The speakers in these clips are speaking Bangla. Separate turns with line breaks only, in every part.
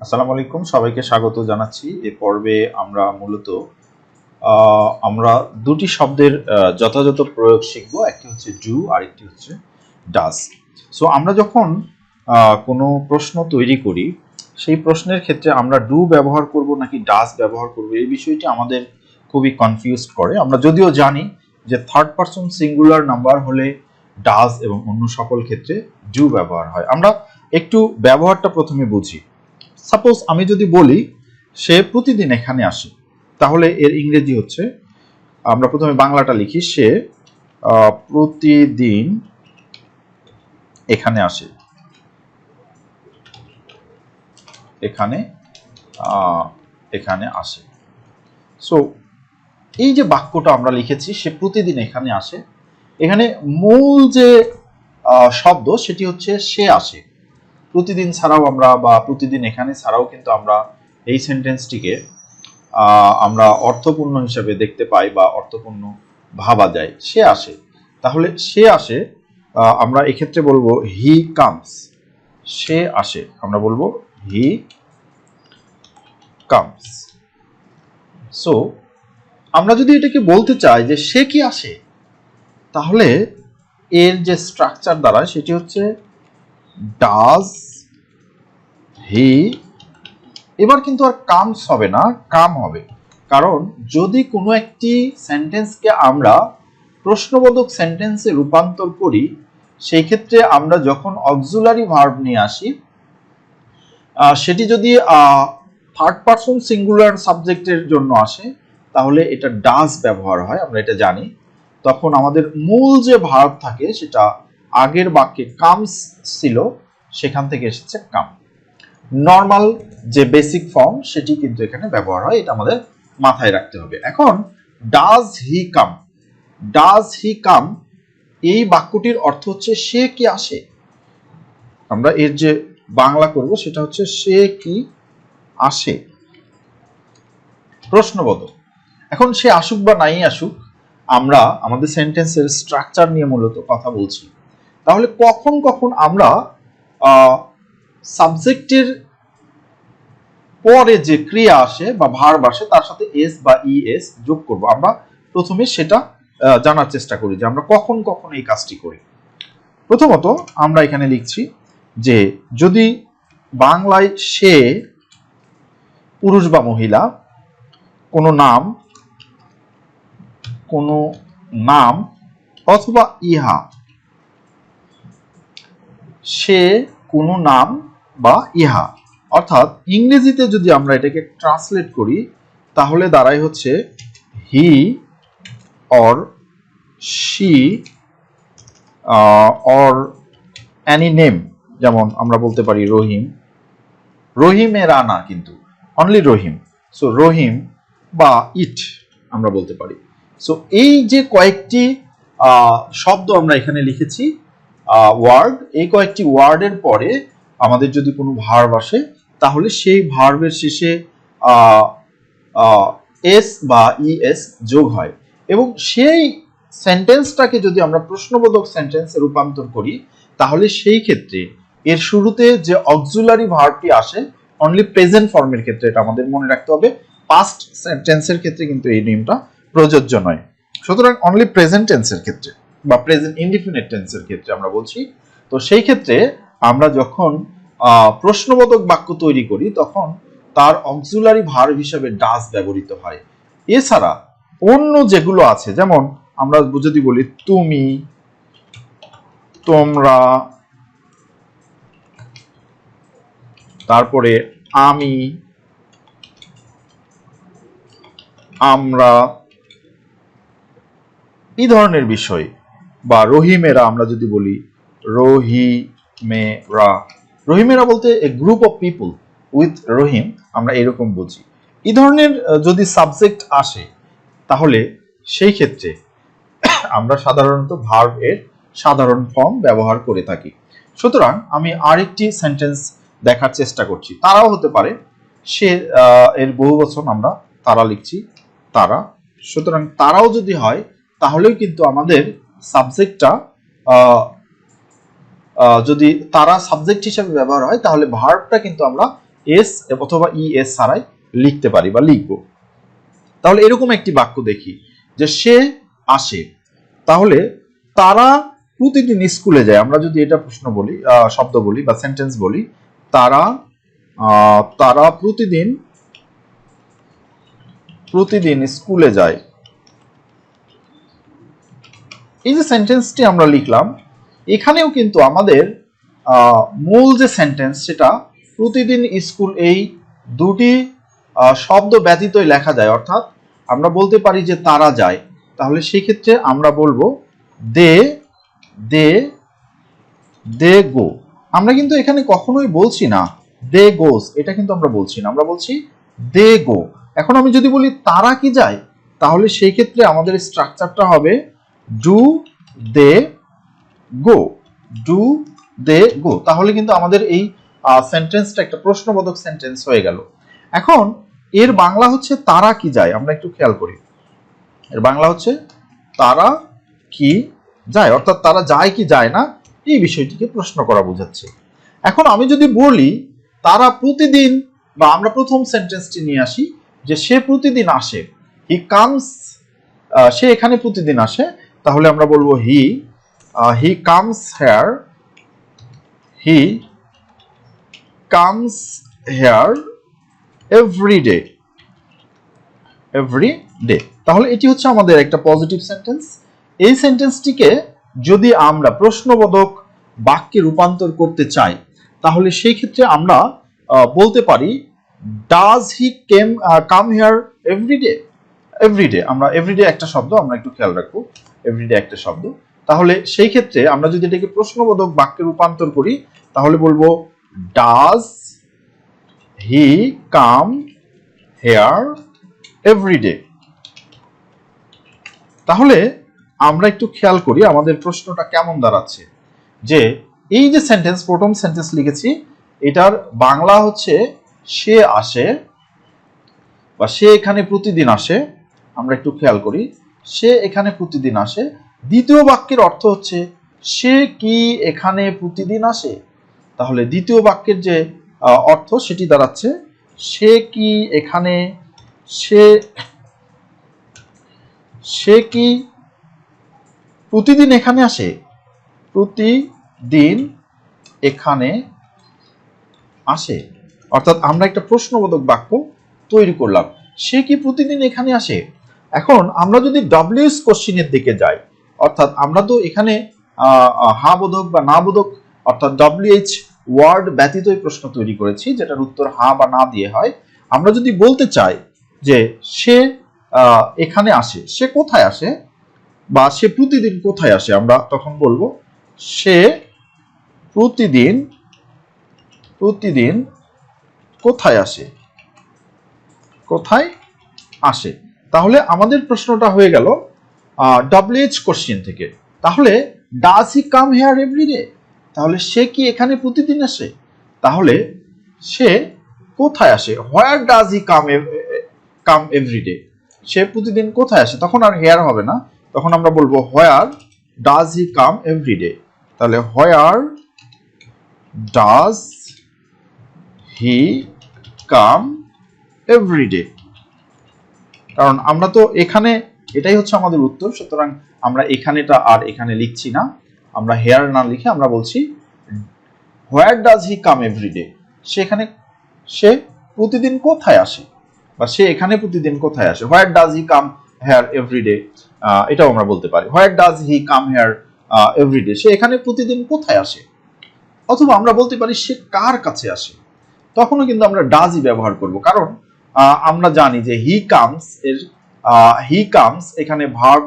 আসসালামু আলাইকুম, সবাইকে স্বাগত জানাচ্ছি। এই পর্বে আমরা মূলত আমরা দুটি শব্দের যথাযথ প্রয়োগ শিখব। একটি হচ্ছে ডু আর একটি হচ্ছে ডাজ। সো আমরা যখন কোনো প্রশ্ন তৈরি করি, সেই প্রশ্নের ক্ষেত্রে আমরা ডু ব্যবহার করব নাকি ডাজ ব্যবহার করব, এই বিষয়টি আমাদের খুবই কনফিউজড করে। আমরা যদিও জানি যে থার্ড পারসন সিঙ্গুলার নাম্বার হলে ডাজ এবং অন্য সকল ক্ষেত্রে ডু ব্যবহার হয়। আমরা একটু ব্যবহারটা প্রথমে বুঝি। সাপোজ আমি যদি বলি সে প্রতিদিন এখানে আসে, তাহলে এর ইংরেজি হচ্ছে, আমরা প্রথমে বাংলাটা লিখি, সে প্রতিদিন এখানে আসে। এখানে আসে। সো এই যে বাক্যটা আমরা লিখেছি, সে প্রতিদিন এখানে আসে, এখানে মূল যে শব্দ সেটি হচ্ছে সে আসে। প্রতিদিন ছাড়াও আমরা বা প্রতিদিন এখানে ছাড়াও কিন্তু আমরা এই সেন্টেন্সটিকে আমরা অর্থপূর্ণ হিসাবে দেখতে পাই বা অর্থপূর্ণ ভাবা যায়। সে আসে, তাহলে সে আসে, আমরা এক্ষেত্রে বলবো হি কামস। সে আসে, আমরা বলবো হি কামস। সো আমরা যদি এটাকে বলতে চাই যে সে কি আসে, তাহলে এর যে স্ট্রাকচার দাঁড়ায় সেটি হচ্ছে ডাজ হি, এবার কিন্তু আর কামস হবে না, কাম হবে। কারণ যদি কোনো একটি সেন্টেন্সকে আমরা প্রশ্নবোধক সেন্টেন্সে রূপান্তর করি, সেই ক্ষেত্রে আমরা যখন অক্সিলারি ভার্ব নিয়ে আসি, সেটি যদি থার্ড পারসন সিঙ্গুলার সাবজেক্টের জন্য আসে, তাহলে এটা ডাজ ব্যবহার হয়, আমরা এটা জানি। তখন আমাদের মূল যে ভার্ব থাকে সেটা আগের বাক্যে কামস ছিল, সেখান থেকে এসেছে কাম। নর্মাল যে বেসিক ফর্ম সেটি কিন্তু এখানে ব্যবহার হয়, এটা আমাদের মাথায় রাখতে হবে। এখন does he come, does he কাম এই বাক্যটির অর্থ হচ্ছে সে কি আসে। আমরা এর যে বাংলা করব সেটা হচ্ছে সে কি আসে, প্রশ্নবোধক। এখন সে আসুক বা নাই আসুক, আমরা আমাদের সেন্টেন্সের স্ট্রাকচার নিয়ে মূলত কথা বলছি। তাহলে কখন কখন আমরা সাবজেক্টের পরে যে ক্রিয়া আসে বা ভার্ব আসে তার সাথে এস বা ইএস যোগ করব। আমরা প্রথমে সেটা জানার চেষ্টা করি যে আমরা কখন কখন এই কাজটি করি। প্রথমত আমরা এখানে লিখছি যে যদি বাংলায় সে পুরুষ বা মহিলা, কোনো নাম অথবা ইহা, সে কোনো নাম বা ইহা, অর্থাৎ ইংরেজিতে যদি আমরা এটাকে ট্রান্সলেট করি তাহলে দাঁড়ায় হচ্ছে he or she or any name. যেমন আমরা বলতে পারি রহিম, রহিমেরা না কিন্তু অনলি রহিম। সো রহিম বা ইট আমরা বলতে পারি। সো এই যে কয়েকটি শব্দ আমরা এখানে লিখেছি, ওয়ার্ড, এই কয়েকটি ওয়ার্ডের পরে আমাদের যদি কোনো ভার্ব আসে, তাহলে সেই ভার্বের শেষে এস বা ইএস যোগ হয়, এবং সেই সেন্টেন্সটাকে যদি আমরা প্রশ্নবোধক সেন্টেন্সে রূপান্তর করি, তাহলে সেই ক্ষেত্রে এর শুরুতে যে অক্সিলারি ভার্বটি আসে অনলি প্রেজেন্ট ফর্মের ক্ষেত্রে, এটা আমাদের মনে রাখতে হবে। পাস্ট টেন্সের ক্ষেত্রে কিন্তু এই নিয়মটা প্রযোজ্য নয়। সুতরাং অনলি প্রেজেন্ট টেন্সের ক্ষেত্রে বা প্রেজেন্ট ইনডিফিনিট টেন্সের ক্ষেত্রে আমরা বলছি। তো সেই ক্ষেত্রে আমরা যখন প্রশ্নবোধক বাক্য তৈরি করি তখন তার অক্সিলারি ভার্ব হিসেবে ডাজ ব্যবহৃত হয়। এছাড়া অন্য যেগুলো আছে, যেমন আমরা যদি বলি তুমি, তোমরা, তারপরে আমি, আমরা, এই ধরনের বিষয়, বা রহিমেরা, আমরা যদি বলি রহিমেরা, রহিমেরা বলতে এ গ্রুপ অফ পিপল উইথ রহিম, আমরা এরকম বুঝি। এই ধরনের যদি সাবজেক্ট আসে তাহলে সেই ক্ষেত্রে আমরা সাধারণত ভার্ব এর সাধারণ ফর্ম ব্যবহার করে থাকি। সুতরাং আমি আরেকটি সেন্টেন্স দেখার চেষ্টা করছি। তারাও হতে পারে, সে এর বহুবচন, আমরা তারা লিখছি, তারা। সুতরাং তারাও যদি হয় তাহলেও কিন্তু আমাদের সাবজেক্টটা, যদি তারা সাবজেক্ট হিসেবে ব্যবহার হয় তাহলে ভার্বটা কিন্তু আমরা এস অথবা ইএস ছাড়াই লিখতে পারি বা লিখব। তাহলে এরকম একটি বাক্য দেখি যে সে আসে, তাহলে তারা প্রতিদিন স্কুলে যায়। আমরা যদি এটা প্রশ্ন বলি, শব্দ বলি বা সেন্টেন্স বলি, তারা তারা প্রতিদিন স্কুলে যায়। এই যে সেন্টেন্সটি আমরা লিখলাম, এখানেও কিন্তু আমাদের মূল যে সেন্টেন্স সেটা প্রতিদিন স্কুল এই দুটি শব্দ ব্যতীতই লেখা যায়। অর্থাৎ আমরা বলতে পারি যে তারা যায়, তাহলে সেই ক্ষেত্রে আমরা বলবো দে দে দে গো। আমরা কিন্তু এখানে কখনোই বলছি না দে গোস, এটা কিন্তু আমরা বলছি না, আমরা বলছি দে গো। এখন আমি যদি বলি তারা কি যায়, তাহলে সেই ক্ষেত্রে আমাদের স্ট্রাকচারটা হবে do they go, do they গো। তাহলে কিন্তু আমাদের এই সেন্টেন্সটা একটা প্রশ্নবোধক সেন্টেন্স হয়ে গেল। এখন এর বাংলা হচ্ছে তারা কি যায়, আমরা একটু খেয়াল করি। এর বাংলা হচ্ছে তারা কি যায়, অর্থাৎ তারা যায় কি যায় না, এই বিষয়টিকে প্রশ্ন করা বোঝাচ্ছে। এখন আমি যদি বলি তারা প্রতিদিন, বা আমরা প্রথম সেন্টেন্সটি নিয়ে আসি যে সে প্রতিদিন আসে, হি কামস, সে এখানে প্রতিদিন আসে, তাহলে আমরা বলবো he comes hair, he comes hair every day, every day. তাহলে এটি হচ্ছে আমাদের একটা পজিটিভ সেন্টেন্স। এই সেন্টেন্সটিকে যদি আমরা প্রশ্নবোধক বাক্যে রূপান্তর করতে চাই, তাহলে সেই ক্ষেত্রে আমরা বলতে পারি does he come here everyday. Everyday, আমরা এভরিডে একটা শব্দ, আমরা একটু খেয়াল রাখবো, এভরিডে একটা শব্দ। তাহলে সেই ক্ষেত্রে আমরা যদি এটাকে প্রশ্নবোধক বাক্যে রূপান্তর করি, তাহলে বলবো does he come here everyday. তাহলে আমরা একটু খেয়াল করি আমাদের প্রশ্নটা কেমন দাঁড়াচ্ছে, যে এই যে সেন্টেন্স, প্রথম সেন্টেন্স লিখেছি, এটার বাংলা হচ্ছে সে আসে বা সে এখানে প্রতিদিন আসে। আমরা একটু খেয়াল করি, সে এখানে প্রতিদিন আসে। দ্বিতীয় বাক্যের অর্থ হচ্ছে সে কি এখানে প্রতিদিন আসে। তাহলে দ্বিতীয় বাক্যের যে অর্থ সেটি দাঁড়াচ্ছে সে কি এখানে, সে কি প্রতিদিন এখানে আসে, প্রতিদিন এখানে আসে। অর্থাৎ আমরা একটা প্রশ্নবোধক বাক্য তৈরি করলাম, সে কি প্রতিদিন এখানে আসে। এখন আমরা যদি ডব্লিউএস কোশ্চেনের দিকে যাই, অর্থাৎ আমরা তো এখানে হা বোধক বা না বোধক, অর্থাৎ ডব্লিউএইচ ওয়ার্ড ব্যতীতই প্রশ্ন তৈরি করেছি, যেটার উত্তর হা বা না দিয়ে হয়। আমরা যদি বলতে চাই যে সে এখানে আসে, সে কোথায় আসে, বা সে প্রতিদিন কোথায় আসে, আমরা তখন বলবো সে প্রতিদিন কোথায় আসে, কোথায় আসে। তাহলে আমাদের প্রশ্নটা হয়ে গেল ডব্লিউএইচ কোশ্চেন থেকে। তাহলে does he come here everyday, তাহলে সে কি এখানে প্রতিদিন আসে। তাহলে সে কোথায় আসে, where does he come every day, সে প্রতিদিন কোথায় আসে। তখন আর হেয়ার হবে না, তখন আমরা বলবো হোয়ার ডাজ হি কাম এভরিডে। তাহলে হোয়ার ডাজ হি কাম এভরিডে। কারণ আমরা তো এখানে, এটাই হচ্ছে আমাদের উত্তর, সুতরাং আমরা এখানেটা আর এখানে লিখছি না, আমরা হেয়ার না লিখে আমরা বলছি হোয়ার ডাজ হি কাম এভরিডে, সে প্রতিদিন কোথায় আসে, বা সে এখানে প্রতিদিন কোথায় আসে। Where does he come here everyday, এটাও আমরা বলতে পারি where does he come here everyday, সে এখানে প্রতিদিন কোথায় আসে। অথবা আমরা বলতে পারি সে কার কাছে আসে, তখনও কিন্তু আমরা ডাজই ব্যবহার করব, কারণ আমরা জানি যে হি কামস এখানে ভার্ব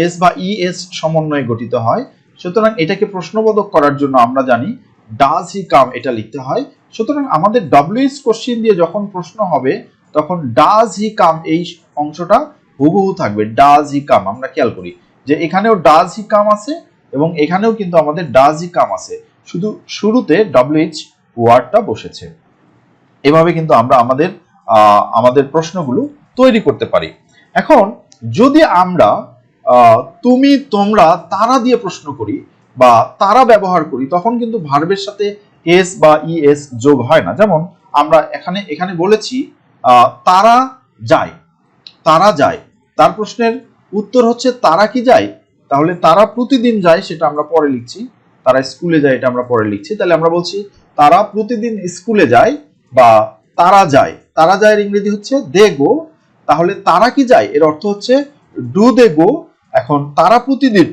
এস বা ইএস সমন্বয়ে গঠিত হয়। সুতরাং এটাকে প্রশ্নবোধক করার জন্য আমরা জানি ডাজ হি কাম এটা লিখতে হয়। সুতরাং আমাদের ডব্লিউএইচ কোশ্চেন দিয়ে যখন প্রশ্ন হবে, তখন ডাজ হি কাম এই অংশটা হুবহু থাকবে, ডাজ হি কাম। আমরা খেয়াল করি যে এখানেও ডাজ হি কাম আছে এবং এখানেও কিন্তু আমাদের ডাজ হি কাম আছে, শুধু শুরুতে ডব্লিউএইচ ওয়ার্ডটা বসেছে। এভাবে কিন্তু আমরা আমাদের প্রশ্নগুলো তৈরি করতে পারি। এখন যদি আমরা তুমি, তোমরা, তারা দিয়ে প্রশ্ন করি বা তারা ব্যবহার করি, তখন কিন্তু ভার্বের সাথে এস বা ইএস যোগ হয় না। যেমন আমরা এখানে বলেছি তারা যায়, তারা যায়, তার প্রশ্নের উত্তর হচ্ছে তারা কি যায়, তাহলে তারা প্রতিদিন যায় সেটা আমরা পরে লিখছি, তারা স্কুলে যায় এটা আমরা পরে লিখছি। তাহলে আমরা বলছি তারা প্রতিদিন স্কুলে যায় বা তারা যায়, তারা যায় এর ইংরেজি হচ্ছে দে গো। তাহলে তারা কি যায় এর অর্থ হচ্ছে ডু দে গো। এখন তারা প্রতিদিন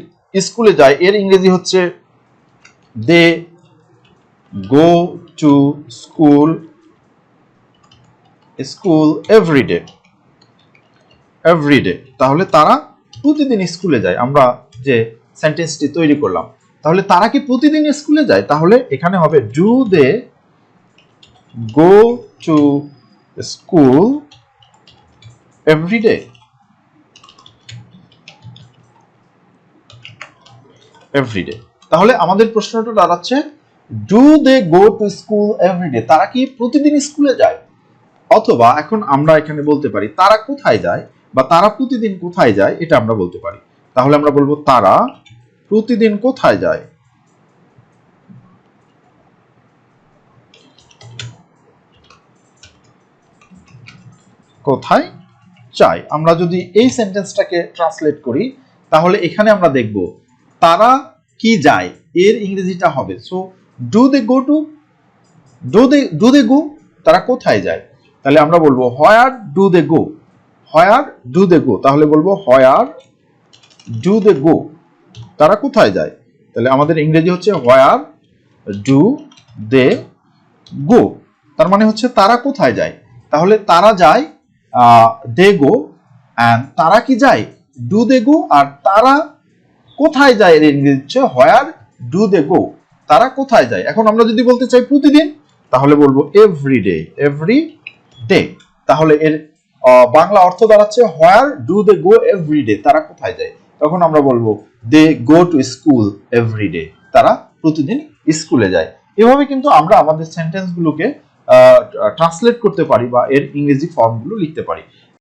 স্কুলে যায় এর ইংরেজি হচ্ছে they go to school, school everyday, everyday. তাহলে তারা প্রতিদিন স্কুলে যায়। আমরা যে সেন্টেন্সটি তৈরি করলাম, তাহলে তারা কি প্রতিদিন স্কুলে যায়, তাহলে এখানে হবে do they go to school everyday, everyday. তাহলে আমাদের প্রশ্নটা দাঁড়াচ্ছে do they go to school everyday, তারা কি প্রতিদিন স্কুলে যায়। অথবা এখন আমরা এখানে বলতে পারি তারা কোথায় যায় বা তারা প্রতিদিন কোথায় যায়, এটা আমরা বলতে পারি। তাহলে আমরা বলবো তারা প্রতিদিন কোথায় যায়, কোথায় যায়। আমরা যদি এই সেন্টেন্সটাকে ট্রান্সলেট করি তাহলে এখানে আমরা দেখব তারা কি যায় এর ইংরেজিটা হবে so do they go to, do they go, তারা কোথায় যায়। তাহলে আমরা বলবো হোয়ার do they go, where do they গো। তাহলে বলবো হোয়ার ডু দে গো, তারা কোথায় যায়। তাহলে আমাদের ইংরেজি হচ্ছে হোয়ার ডু দে গো, তার মানে হচ্ছে তারা কোথায় যায়। তাহলে তারা যায় দে গো, অ্যান্ড তারা কি যায় ডু দে গো, আর তারা কোথায় যায় এর ইংরেজি হচ্ছে হোয়ার ডু দে গো, তারা কোথায় যায়। এখন আমরা যদি বলতে চাই প্রতিদিন তাহলে বলবো এভরি ডে, এভরি ডে। তাহলে এর বাংলা অর্থ দাঁড়াচ্ছে where do they go every day, তারা কোথায় যায়। তখন আমরা বলবো they go to school every day, তারা প্রতিদিন স্কুলে যায়। এভাবে কিন্তু আমরা আমাদের সেন্টেন্সগুলোকে ট্রান্সলেট করতে পারি বা এর ইংরেজি ফর্মগুলো লিখতে পারি।